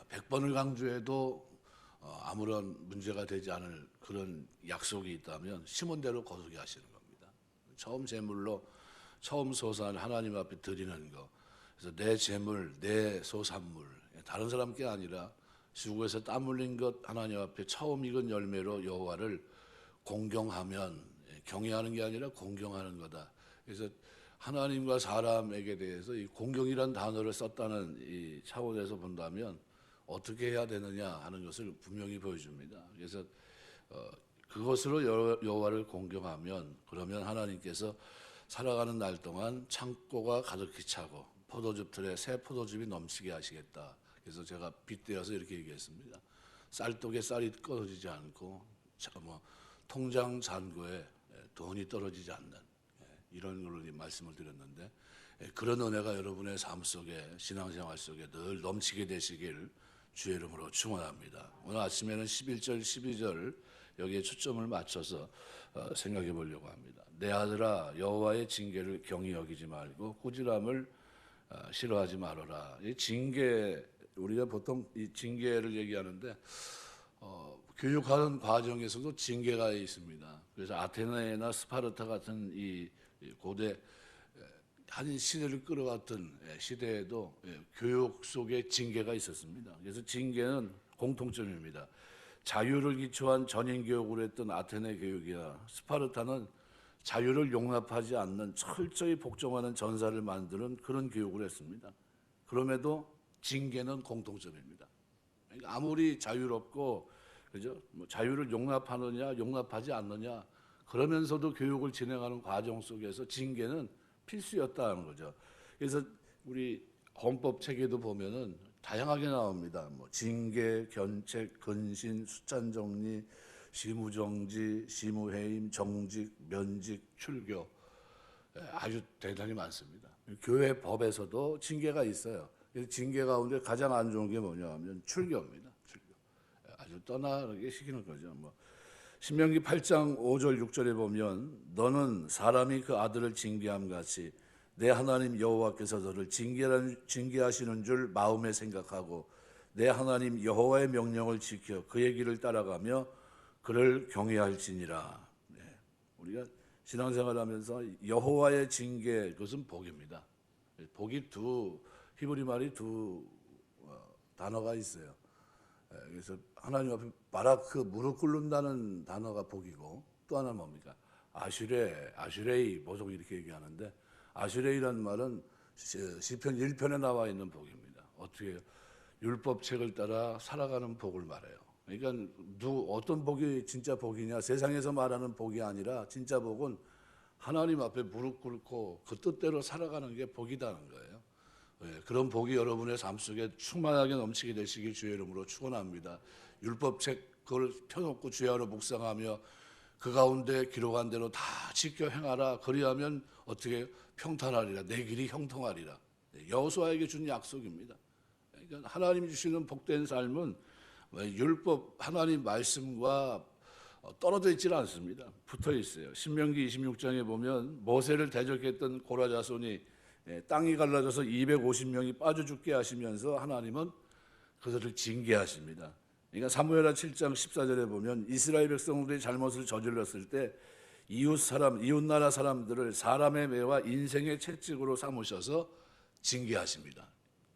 100번을 강조해도 아무런 문제가 되지 않을 그런 약속이 있다면 심은 대로 거두게 하시는 겁니다. 처음 제물로 처음 소산 하나님 앞에 드리는 거. 그래서 내 제물, 내 소산물, 다른 사람 게 아니라 수고해서 땀 흘린 것 하나님 앞에 처음 익은 열매로 여호와를 공경하면, 경외하는 게 아니라 공경하는 거다. 그래서 하나님과 사람에게 대해서 이 공경이란 단어를 썼다는 이 차원에서 본다면 어떻게 해야 되느냐 하는 것을 분명히 보여줍니다. 그래서 그것으로 여호와를 공경하면, 그러면 하나님께서 살아가는 날 동안 창고가 가득히 차고 포도즙 틀에 새 포도즙이 넘치게 하시겠다. 그래서 제가 빗대어서 이렇게 얘기했습니다. 쌀독에 쌀이 떨어지지 않고 통장 잔고에 돈이 떨어지지 않는 이런 걸로 말씀을 드렸는데, 그런 은혜가 여러분의 삶 속에, 신앙생활 속에 늘 넘치게 되시길 주의 이름으로 축원합니다. 오늘 아침에는 11절, 12절 여기에 초점을 맞춰서 생각해 보려고 합니다. 내 아들아, 여호와의 징계를 경히 여기지 말고 꾸지람을 싫어하지 말아라. 이 징계, 우리가 보통 이 징계를 얘기하는데 교육하는 과정에서도 징계가 있습니다. 그래서 아테네나 스파르타 같은 이 고대 한 시대를 끌어갔던 시대에도 교육 속에 징계가 있었습니다. 그래서 징계는 공통점입니다. 자유를 기초한 전인 교육을 했던 아테네 교육이야 스파르타는 자유를 용납하지 않는 철저히 복종하는 전사를 만드는 그런 교육을 했습니다. 그럼에도 징계는 공통점입니다. 그러니까 아무리 자유롭고 그죠? 자유를 용납하느냐 용납하지 않느냐 그러면서도 교육을 진행하는 과정 속에서 징계는 필수였다는 거죠. 그래서 우리 헌법 체계도 보면은 다양하게 나옵니다. 징계, 견책, 근신, 수찬 정리, 시무 정지, 시무 해임, 정직, 면직, 출교, 아주 대단히 많습니다. 교회 법에서도 징계가 있어요. 징계 가운데 가장 안 좋은 게 뭐냐면 출교입니다. 출교. 아주 떠나게 시키는 거죠. 신명기 8장 5절 6절에 보면 너는 사람이 그 아들을 징계함 같이 내 하나님 여호와께서 너를 징계하시는 줄 마음에 생각하고 내 하나님 여호와의 명령을 지켜 그의 길을 따라가며 그를 경외할지니라. 네. 우리가 신앙생활하면서 여호와의 징계, 그것은 복입니다. 복이 히브리 말이 두 단어가 있어요. 그래서 하나님 앞에 바라크, 무릎 꿇는다는 단어가 복이고, 또 하나는 뭡니까? 아슈레이, 보통 이렇게 얘기하는데, 아슈레이라는 말은 시편 1편에 나와 있는 복입니다. 어떻게 해요? 율법책을 따라 살아가는 복을 말해요. 그러니까 어떤 복이 진짜 복이냐? 세상에서 말하는 복이 아니라 진짜 복은 하나님 앞에 무릎 꿇고 그 뜻대로 살아가는 게 복이라는 거예요. 그런 복이 여러분의 삶 속에 충만하게 넘치게 되시길 주의 이름으로 축원합니다. 율법책 그걸 펴놓고 주야로 묵상하며 그 가운데 기록한 대로 다 지켜 행하라. 그리하면 어떻게 평탄하리라. 내 길이 형통하리라. 여호수아에게 준 약속입니다. 그러니까 하나님 주시는 복된 삶은 율법 하나님 말씀과 떨어져 있지는 않습니다. 붙어 있어요. 신명기 26장에 보면 모세를 대적했던 고라 자손이 땅이 갈라져서 250명이 빠져 죽게 하시면서 하나님은 그들을 징계하십니다. 그러니까 사무엘하 7장 14절에 보면 이스라엘 백성들이 잘못을 저질렀을 때 이웃 나라 사람들을 사람의 매와 인생의 채찍으로 삼으셔서 징계하십니다.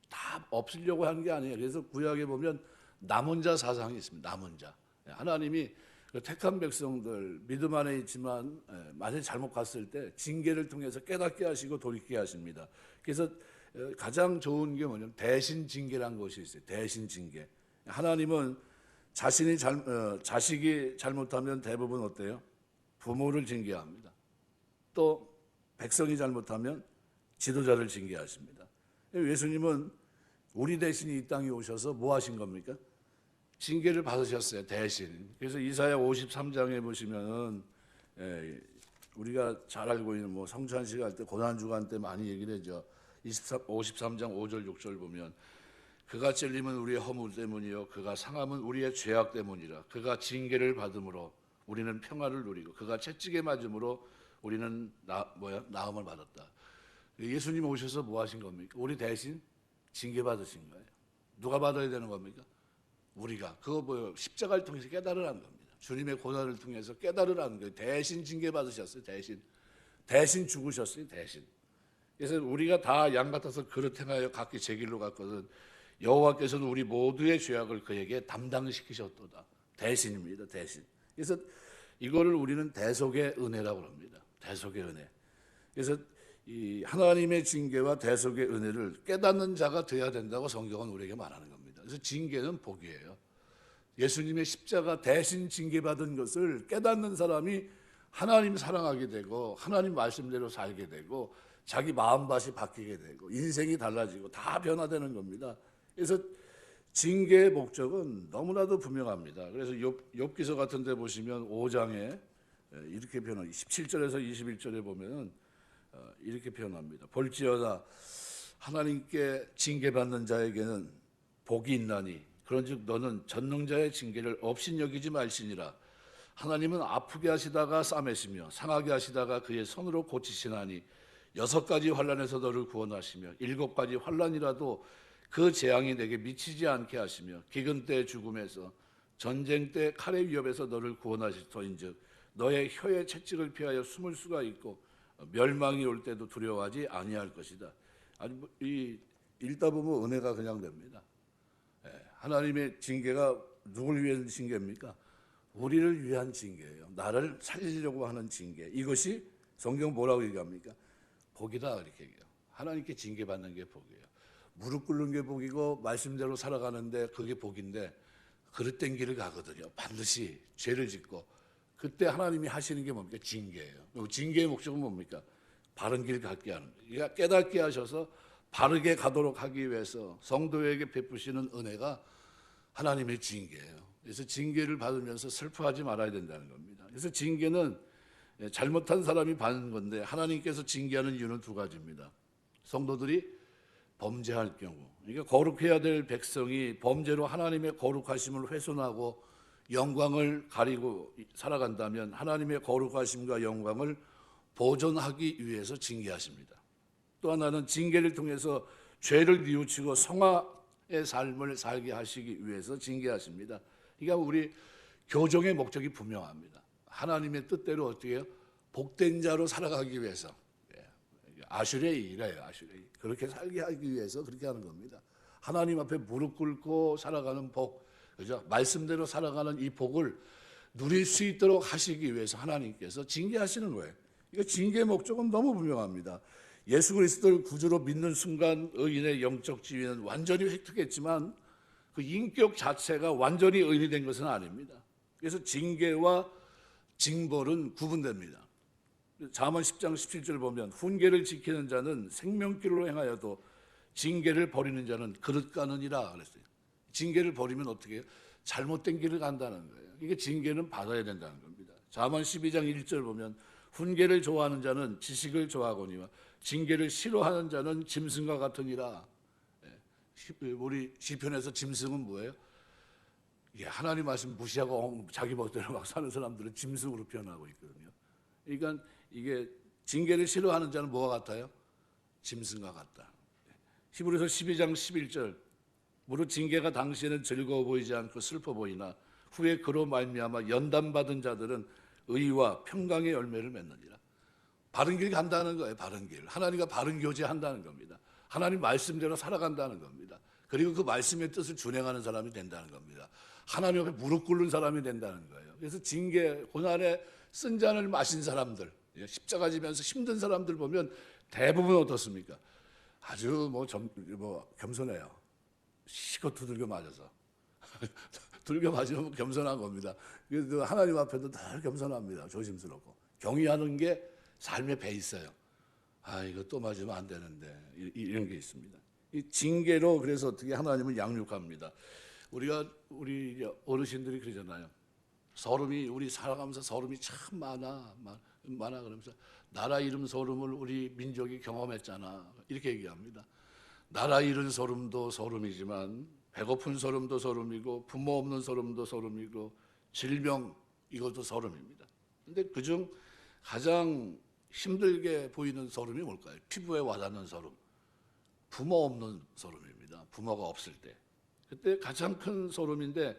다 없애려고 하는 게 아니에요. 그래서 구약에 보면 남은 자 사상이 있습니다. 남은 자. 하나님이 택한 백성들 믿음 안에 있지만 만약에 잘못 갔을 때 징계를 통해서 깨닫게 하시고 돌이키게 하십니다. 그래서 가장 좋은 게 뭐냐면 대신 징계라는 것이 있어요. 대신 징계. 하나님은 자식이 잘못하면 대부분 어때요? 부모를 징계합니다. 또 백성이 잘못하면 지도자를 징계하십니다. 예수님은 우리 대신 이 땅에 오셔서 뭐 하신 겁니까? 징계를 받으셨어요. 대신. 그래서 이사야 53장에 보시면은 우리가 잘 알고 있는 성찬식 할 때 고난주간 때 많이 얘기를 하죠. 53장 5절 6절 보면 그가 찔림은 우리의 허물 때문이요 그가 상함은 우리의 죄악 때문이라. 그가 징계를 받음으로 우리는 평화를 누리고 그가 채찍에 맞음으로 우리는 나음을 받았다. 예수님 오셔서 뭐 하신 겁니까? 우리 대신 징계 받으신 거예요. 누가 받아야 되는 겁니까? 우리가. 그거 뭐요? 십자가를 통해서 깨달으라는 겁니다. 주님의 고난을 통해서 깨달으라는 거예요. 대신 징계받으셨어요. 대신 죽으셨어요. 대신. 그래서 우리가 다 양 같아서 그릇 행하여 각기 제 길로 갔거든 여호와께서는 우리 모두의 죄악을 그에게 담당시키셨도다. 대신입니다. 대신. 그래서 이거를 우리는 대속의 은혜라고 합니다. 대속의 은혜. 그래서 이 하나님의 징계와 대속의 은혜를 깨닫는 자가 되어야 된다고 성경은 우리에게 말하는 겁니다. 그래서 징계는 복이에요. 예수님의 십자가 대신 징계받은 것을 깨닫는 사람이 하나님 사랑하게 되고 하나님 말씀대로 살게 되고 자기 마음밭이 바뀌게 되고 인생이 달라지고 다 변화되는 겁니다. 그래서 징계의 목적은 너무나도 분명합니다. 그래서 욥기서 같은 데 보시면 5장에 이렇게 표현합니다. 17절에서 21절에 보면 이렇게 표현합니다. 볼지어다 하나님께 징계받는 자에게는 복이 있나니 그런즉 너는 전능자의 징계를 업신여기지 말지니라. 하나님은 아프게 하시다가 싸매시며 상하게 하시다가 그의 손으로 고치시나니 6가지 환난에서 너를 구원하시며 7가지 환난이라도 그 재앙이 내게 미치지 않게 하시며 기근 때 죽음에서 전쟁 때 칼의 위협에서 너를 구원하실 터인즉 너의 혀의 채찍을 피하여 숨을 수가 있고 멸망이 올 때도 두려워하지 아니할 것이다. 아니 이 읽다 보면 은혜가 그냥 됩니다. 하나님의 징계가 누굴 위한 징계입니까? 우리를 위한 징계예요. 나를 살리려고 하는 징계. 이것이 성경 뭐라고 얘기합니까? 복이다 이렇게 얘기해요. 하나님께 징계받는 게 복이에요. 무릎 꿇는 게 복이고 말씀대로 살아가는데 그게 복인데 그릇된 길을 가거든요. 반드시 죄를 짓고 그때 하나님이 하시는 게 뭡니까? 징계예요. 징계의 목적은 뭡니까? 바른 길 갖게 하는 거예요. 그러니까 깨닫게 하셔서 바르게 가도록 하기 위해서 성도에게 베푸시는 은혜가 하나님의 징계예요. 그래서 징계를 받으면서 슬퍼하지 말아야 된다는 겁니다. 그래서 징계는 잘못한 사람이 받는 건데 하나님께서 징계하는 이유는 2가지입니다. 성도들이 범죄할 경우, 그러니까 거룩해야 될 백성이 범죄로 하나님의 거룩하심을 훼손하고 영광을 가리고 살아간다면 하나님의 거룩하심과 영광을 보존하기 위해서 징계하십니다. 또 하나는 징계를 통해서 죄를 뉘우치고 성화의 삶을 살게 하시기 위해서 징계하십니다. 그러니까 우리 교정의 목적이 분명합니다. 하나님의 뜻대로 어떻게 해요? 복된 자로 살아가기 위해서. 아슈레이래요. 아슈레이. 그렇게 살게 하기 위해서 그렇게 하는 겁니다. 하나님 앞에 무릎 꿇고 살아가는 복, 그죠? 말씀대로 살아가는 이 복을 누릴 수 있도록 하시기 위해서 하나님께서 징계하시는 거예요. 이거 징계의 목적은 너무 분명합니다. 예수 그리스도를 구주로 믿는 순간 의인의 영적 지위는 완전히 획득했지만 그 인격 자체가 완전히 의인이 된 것은 아닙니다. 그래서 징계와 징벌은 구분됩니다. 잠언 10장 17절 보면 훈계를 지키는 자는 생명길로 행하여도 징계를 버리는 자는 그릇 가느니라 그랬어요. 징계를 버리면 어떻게 해요? 잘못된 길을 간다는 거예요. 이게 징계는 받아야 된다는 겁니다. 잠언 12장 1절 보면 훈계를 좋아하는 자는 지식을 좋아하거니와 징계를 싫어하는 자는 짐승과 같으니라. 우리 시편에서 짐승은 뭐예요? 하나님 말씀 무시하고 자기 멋대로 막 사는 사람들은 짐승으로 표현하고 있거든요. 그러니까 이게 징계를 싫어하는 자는 뭐와 같아요? 짐승과 같다. 히브리서 12장 11절 무릇 징계가 당시에는 즐거워 보이지 않고 슬퍼 보이나 후에 그로 말미암아 연단받은 자들은 의와 평강의 열매를 맺느니라. 바른 길 간다는 거예요. 바른 길. 하나님과 바른 교제한다는 겁니다. 하나님 말씀대로 살아간다는 겁니다. 그리고 그 말씀의 뜻을 준행하는 사람이 된다는 겁니다. 하나님 앞에 무릎 꿇는 사람이 된다는 거예요. 그래서 징계, 고난의 쓴 잔을 마신 사람들, 십자가 지면서 힘든 사람들 보면 대부분 어떻습니까? 아주 겸손해요. 시컷 두들겨 맞아서. 두들겨 맞으면 겸손한 겁니다. 그래서 하나님 앞에도 늘 겸손합니다. 조심스럽고. 경외하는 게 삶에 배 있어요. 이거 또 맞으면 안 되는데. 이런 게 있습니다. 이 징계로 그래서 어떻게 하나님을 양육합니다. 우리 어르신들이 그러잖아요. 우리 살아가면서 서름이 참 많아 그러면서 나라 잃은 서름을 우리 민족이 경험했잖아. 이렇게 얘기합니다. 나라 잃은 서름도 서름이지만 배고픈 서름도 서름이고 부모 없는 서름도 서름이고 질병 이것도 서름입니다. 근데 그중 가장 힘들게 보이는 서름이 뭘까요? 피부에 와닿는 서름. 부모 없는 서름입니다. 부모가 없을 때. 그때 가장 큰 소름인데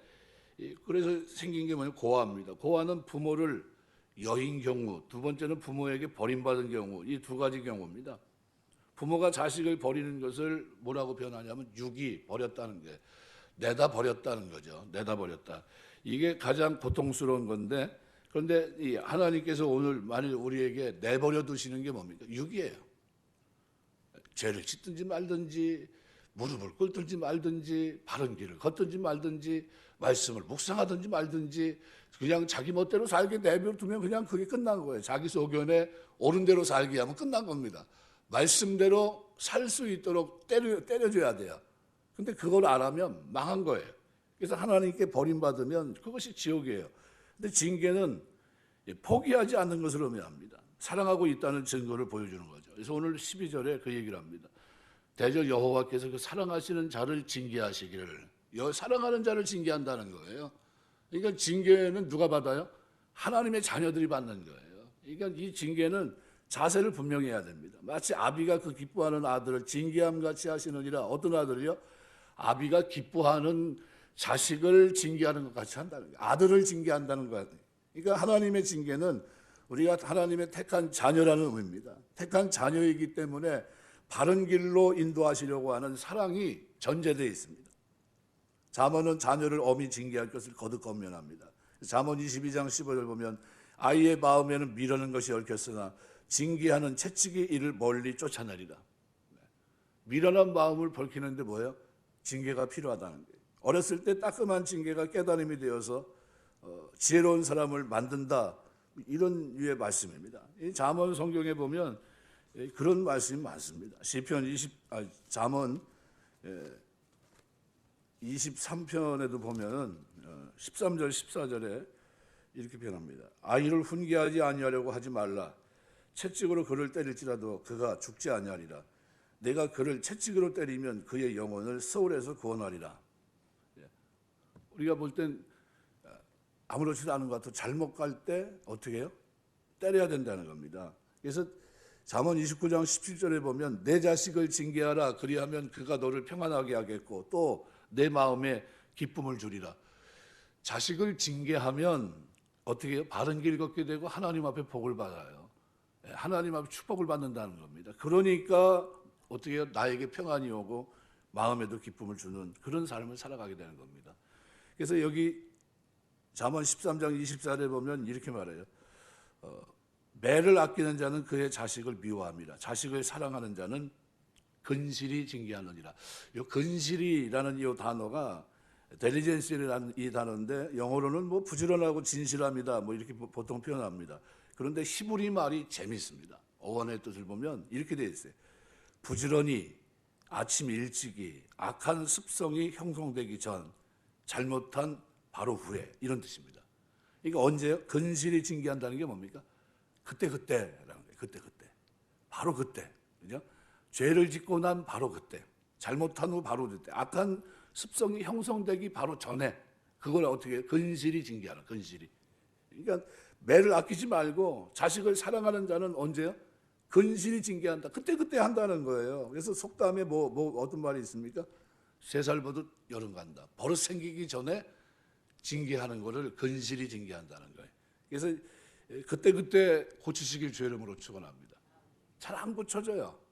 그래서 생긴 게 뭐냐면 고아입니다. 고아는 부모를 여인 경우, 두 번째는 부모에게 버림받은 경우, 이 두 가지 경우입니다. 부모가 자식을 버리는 것을 뭐라고 표현하냐면 유기, 버렸다는 게 내다 버렸다는 거죠. 내다 버렸다. 이게 가장 고통스러운 건데 그런데 이 하나님께서 오늘 만일 우리에게 내버려 두시는 게 뭡니까? 유기예요. 죄를 짓든지 말든지 무릎을 꿇든지 말든지 바른 길을 걷든지 말든지 말씀을 묵상하든지 말든지 그냥 자기 멋대로 살게 내버려두면 그냥 그게 끝난 거예요. 자기 소견에 옳은 대로 살게 하면 끝난 겁니다. 말씀대로 살 수 있도록 때려줘야 돼요. 근데 그걸 안 하면 망한 거예요. 그래서 하나님께 버림받으면 그것이 지옥이에요. 근데 징계는 포기하지 않는 것을 의미합니다. 사랑하고 있다는 증거를 보여주는 거죠. 그래서 오늘 12절에 그 얘기를 합니다. 대저 여호와께서 그 사랑하시는 자를 징계하시기를, 사랑하는 자를 징계한다는 거예요. 그러니까 징계는 누가 받아요? 하나님의 자녀들이 받는 거예요. 그러니까 이 징계는 자세를 분명히 해야 됩니다. 마치 아비가 그 기뻐하는 아들을 징계함 같이 하시느니라. 어떤 아들이요? 아비가 기뻐하는 자식을 징계하는 것 같이 한다는 거예요. 아들을 징계한다는 거예요. 그러니까 하나님의 징계는 우리가 하나님의 택한 자녀라는 의미입니다. 택한 자녀이기 때문에 바른 길로 인도하시려고 하는 사랑이 전제되어 있습니다. 잠언은 자녀를 엄히 징계할 것을 거듭 권면합니다. 잠언 22장 15절 보면 아이의 마음에는 미루는 것이 얽혔으나 징계하는 채찍이 이를 멀리 쫓아내리라. 미련한 마음을 벌키는데 뭐예요? 징계가 필요하다는 거예요. 어렸을 때 따끔한 징계가 깨달음이 되어서 지혜로운 사람을 만든다. 이런 류의 말씀입니다. 이 잠언 성경에 보면 그런 말씀이 많습니다. 시편 잠언 23편에도 보면 13절 14절에 이렇게 표현합니다. 아이를 훈계하지 아니하려고 하지 말라. 채찍으로 그를 때릴지라도 그가 죽지 아니하리라. 내가 그를 채찍으로 때리면 그의 영혼을 서울에서 구원하리라. 우리가 볼 땐 아무렇지도 않은 것 같아도 잘못 갈 때 어떻게 해요? 때려야 된다는 겁니다. 그래서 잠언 29장 17절에 보면 내 자식을 징계하라. 그리하면 그가 너를 평안하게 하겠고 또 내 마음에 기쁨을 주리라. 자식을 징계하면 어떻게 해요? 바른 길 걷게 되고 하나님 앞에 복을 받아요. 하나님 앞에 축복을 받는다는 겁니다. 그러니까 어떻게 해요? 나에게 평안이 오고 마음에도 기쁨을 주는 그런 삶을 살아가게 되는 겁니다. 그래서 여기 잠언 13장 24절에 보면 이렇게 말해요. 매를 아끼는 자는 그의 자식을 미워합니다. 자식을 사랑하는 자는 근실이 징계하느니라. 이 근실이라는 이 단어가 딜리전스라는 이 단어인데 영어로는 뭐 부지런하고 진실합니다. 뭐 이렇게 보통 표현합니다. 그런데 히브리 말이 재미있습니다. 어원의 뜻을 보면 이렇게 되어 있어요. 부지런히 아침 일찍이 악한 습성이 형성되기 전 잘못한 바로 후에 이런 뜻입니다. 그러니까 언제요? 근실이 징계한다는 게 뭡니까? 그때라는 거예요. 그때. 바로 그때. 그죠? 죄를 짓고 난 바로 그때. 잘못한 후 바로 그때. 악한 습성이 형성되기 바로 전에 그걸 어떻게 해요? 근실이 징계하라. 근실이. 그러니까 매를 아끼지 말고 자식을 사랑하는 자는 언제요? 근실이 징계한다. 그때 한다는 거예요. 그래서 속담에 뭐 어떤 말이 있습니까? 3살 버릇 여름 간다. 버릇 생기기 전에 징계하는 것을 근실이 징계한다는 거예요. 그래서 그때 고치시길 주의 이름으로 축원합니다. 잘 안 고쳐져요.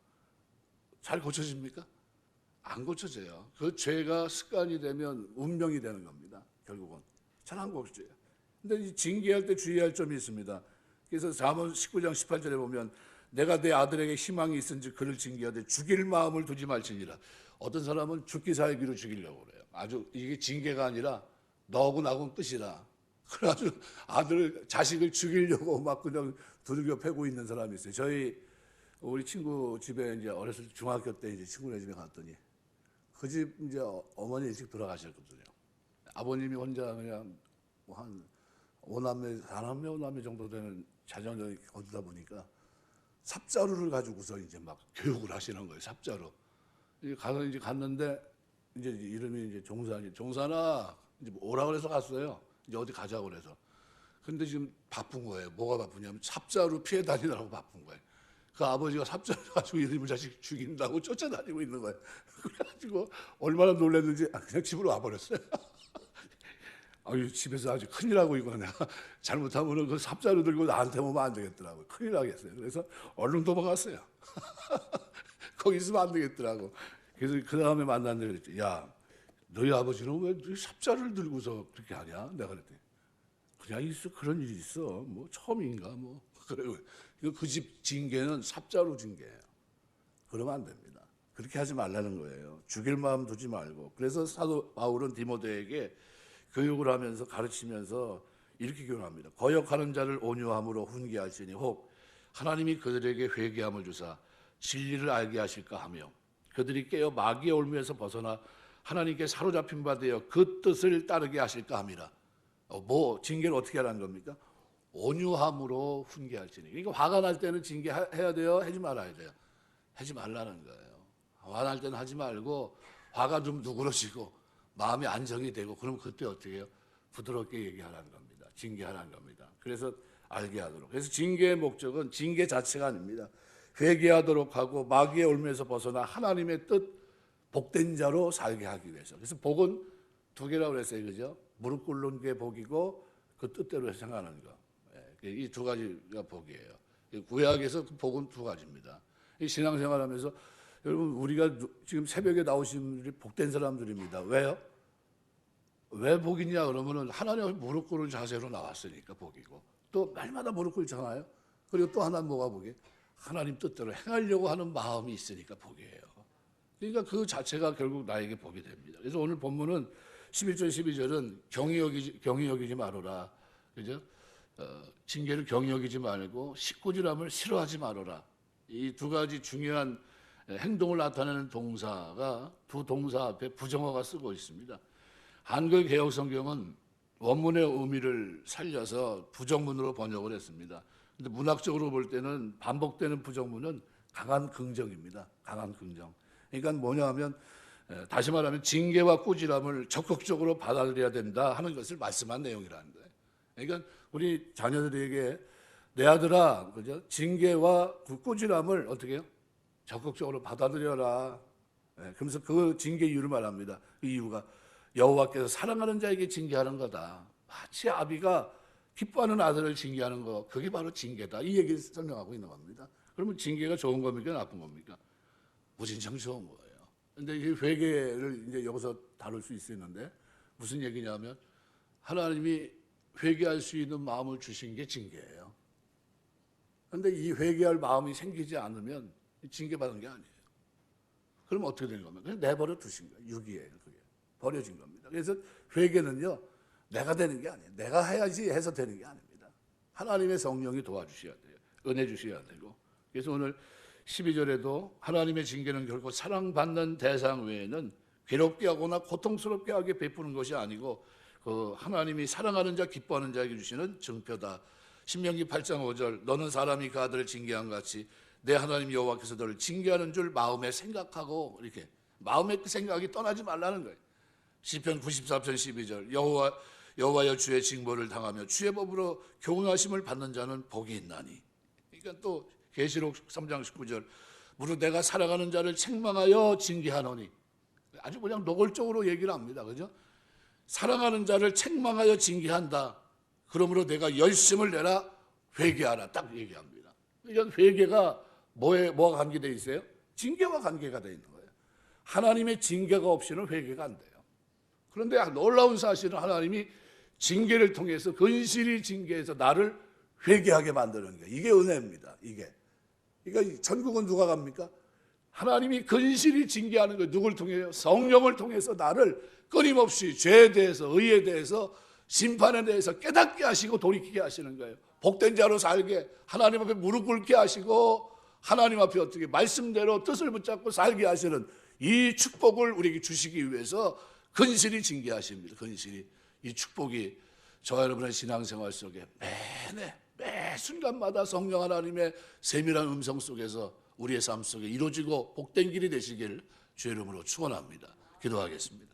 잘 고쳐집니까? 안 고쳐져요. 그 죄가 습관이 되면 운명이 되는 겁니다. 결국은 잘 안 고쳐져요. 근데 이 징계할 때 주의할 점이 있습니다. 그래서 잠언 19장 18절에 보면 내가 내 아들에게 희망이 있은지 그를 징계하되 죽일 마음을 두지 말지니라. 어떤 사람은 죽기 살기로 죽이려고 그래요. 아주 이게 징계가 아니라 너하고 나하고 끝이라. 그래가지고 자식을 죽이려고 막 그냥 두들겨 패고 있는 사람이 있어요. 우리 친구 집에 이제 어렸을 때 중학교 때 이제 친구네 집에 갔더니 그 집 이제 어머니 일찍 돌아가셨거든요. 아버님이 혼자 그냥 한 5남매, 4남매 정도 되는 자녀를 거두다 보니까 삽자루를 가지고서 이제 막 교육을 하시는 거예요. 삽자루. 이제 갔는데 이제 이름이 이제 종산아 이제 오라 그래서 갔어요. 이제 어디 가자고 그래서. 근데 지금 바쁜 거예요. 뭐가 바쁘냐면 삽자루 피해 다니느라고 바쁜 거예요. 그 아버지가 삽질을 가지고 이놈의 자식 죽인다고 쫓아다니고 있는 거예요. 그래가지고 얼마나 놀랐는지 그냥 집으로 와버렸어요. 아유, 집에서 아주 큰일 나고 이거 내가 잘못하면 그 삽자루 들고 나한테 오면 안 되겠더라고요. 큰일 나겠어요. 그래서 얼른 도망갔어요. 거기 있으면 안 되겠더라고. 그래서 그 다음에 만났는데 그랬지. 야, 너희 아버지는 왜 삽자루를 들고서 그렇게 하냐? 내가 그랬더니 그냥 있어, 그런 일이 있어. 뭐 처음인가 뭐. 그래요. 그 집 징계는 삽자루 징계예요. 그러면 안 됩니다. 그렇게 하지 말라는 거예요. 죽일 마음 두지 말고. 그래서 사도 바울은 디모데에게 교육을 하면서 가르치면서 이렇게 교훈합니다. 거역하는 자를 온유함으로 훈계하시니 혹 하나님이 그들에게 회개함을 주사 진리를 알게 하실까 하며 그들이 깨어 마귀의 올무에서 벗어나 하나님께 사로잡힌 바 되어 그 뜻을 따르게 하실까 함이라. 징계를 어떻게 하라는 겁니까? 온유함으로 훈계할지니. 그러니까 화가 날 때는 징계해야 돼요? 하지 말아야 돼요? 하지 말라는 거예요. 화날 때는 하지 말고 화가 좀 누그러지고 마음이 안정이 되고 그럼 그때 어떻게 해요? 부드럽게 얘기하라는 겁니다. 징계하라는 겁니다. 그래서 알게 하도록. 그래서 징계의 목적은 징계 자체가 아닙니다. 회개하도록 하고 마귀의 올무에서 벗어나 하나님의 뜻 복된 자로 살게 하기 위해서. 그래서 복은 두 개라고 그랬어요. 그죠? 무릎 꿇는 게 복이고 그 뜻대로 생각하는 거. 이 두 가지가 복이에요. 구약에서 그 복은 두 가지입니다. 신앙생활하면서 여러분 우리가 지금 새벽에 나오신 분들이 복된 사람들입니다. 왜요? 왜 복이냐 그러면은 하나님 앞에 무릎 꿇는 자세로 나왔으니까 복이고 또 날마다 무릎 꿇잖아요. 그리고 또 하나는 뭐가 복이에요? 하나님 뜻대로 행하려고 하는 마음이 있으니까 복이에요. 그러니까 그 자체가 결국 나에게 복이 됩니다. 그래서 오늘 본문은 11절 12절은 경히 여기지 말아라. 그죠? 징계를 경히 여기지 말고 식구질함을 싫어하지 말아라. 이 두 가지 중요한 행동을 나타내는 동사가 두 동사 앞에 부정어가 쓰고 있습니다. 한글 개역 성경은 원문의 의미를 살려서 부정문으로 번역을 했습니다. 근데 문학적으로 볼 때는 반복되는 부정문은 강한 긍정입니다. 강한 긍정. 그러니까 뭐냐 하면 다시 말하면 징계와 꾸지람을 적극적으로 받아들여야 된다 하는 것을 말씀한 내용이라는 거예요. 그러니까 우리 자녀들에게 내 아들아, 그죠? 징계와 그 꾸지람을 어떻게 해요? 적극적으로 받아들여라. 그러면서 그 징계 이유를 말합니다. 그 이유가 여호와께서 사랑하는 자에게 징계하는 거다. 마치 아비가 기뻐하는 아들을 징계하는 거, 그게 바로 징계다. 이 얘기를 설명하고 있는 겁니다. 그러면 징계가 좋은 겁니까? 나쁜 겁니까? 무진장 좋은 거예요. 근데 이 회개를 이제 여기서 다룰 수 있었는데 무슨 얘기냐면 하나님이 회개할 수 있는 마음을 주신 게 징계예요. 그런데 이 회개할 마음이 생기지 않으면 징계받은 게 아니에요. 그럼 어떻게 되는 겁니까? 그냥 내버려 두신 거예요. 유기예요. 그게 버려진 겁니다. 그래서 회개는요, 내가 되는 게 아니에요. 내가 해야지 해서 되는 게 아닙니다. 하나님의 성령이 도와주셔야 돼요. 은혜 주셔야 되고. 그래서 오늘 12절에도 하나님의 징계는 결코 사랑받는 대상 외에는 괴롭게 하거나 고통스럽게 하게 베푸는 것이 아니고 그 하나님이 사랑하는 자 기뻐하는 자에게 주시는 증표다. 신명기 8장 5절 너는 사람이 그 아들을 징계한 같이 내 하나님 여호와께서 너를 징계하는 줄 마음에 생각하고 이렇게 마음의 그 생각이 떠나지 말라는 거예요. 시편 94편 12절 여호와여 주의 징벌을 당하며 주의 법으로 교훈하심을 받는 자는 복이 있나니. 그러니까 또 계시록 3장 19절 무릇 내가 사랑하는 자를 책망하여 징계하노니. 아주 그냥 노골적으로 얘기를 합니다. 그죠? 사랑하는 자를 책망하여 징계한다. 그러므로 내가 열심을 내라 회개하라. 딱 얘기합니다. 그러니까 회개가 뭐가 관계되어 있어요? 징계와 관계가 되어 있는 거예요. 하나님의 징계가 없이는 회개가 안 돼요. 그런데 놀라운 사실은 하나님이 징계를 통해서 근실히 징계해서 나를 회개하게 만드는 거예요. 이게 은혜입니다. 이게. 그러니까 천국은 누가 갑니까? 하나님이 근실히 징계하는 거예요. 누굴 통해요? 성령을 통해서 나를 끊임없이 죄에 대해서 의에 대해서 심판에 대해서 깨닫게 하시고 돌이키게 하시는 거예요. 복된 자로 살게 하나님 앞에 무릎 꿇게 하시고 하나님 앞에 어떻게 말씀대로 뜻을 붙잡고 살게 하시는 이 축복을 우리에게 주시기 위해서 근실히 징계하십니다. 근실히. 이 축복이 저와 여러분의 신앙생활 속에 매 순간마다 성령 하나님의 세밀한 음성 속에서 우리의 삶 속에 이루어지고 복된 길이 되시길 주의 이름으로 축원합니다. 기도하겠습니다.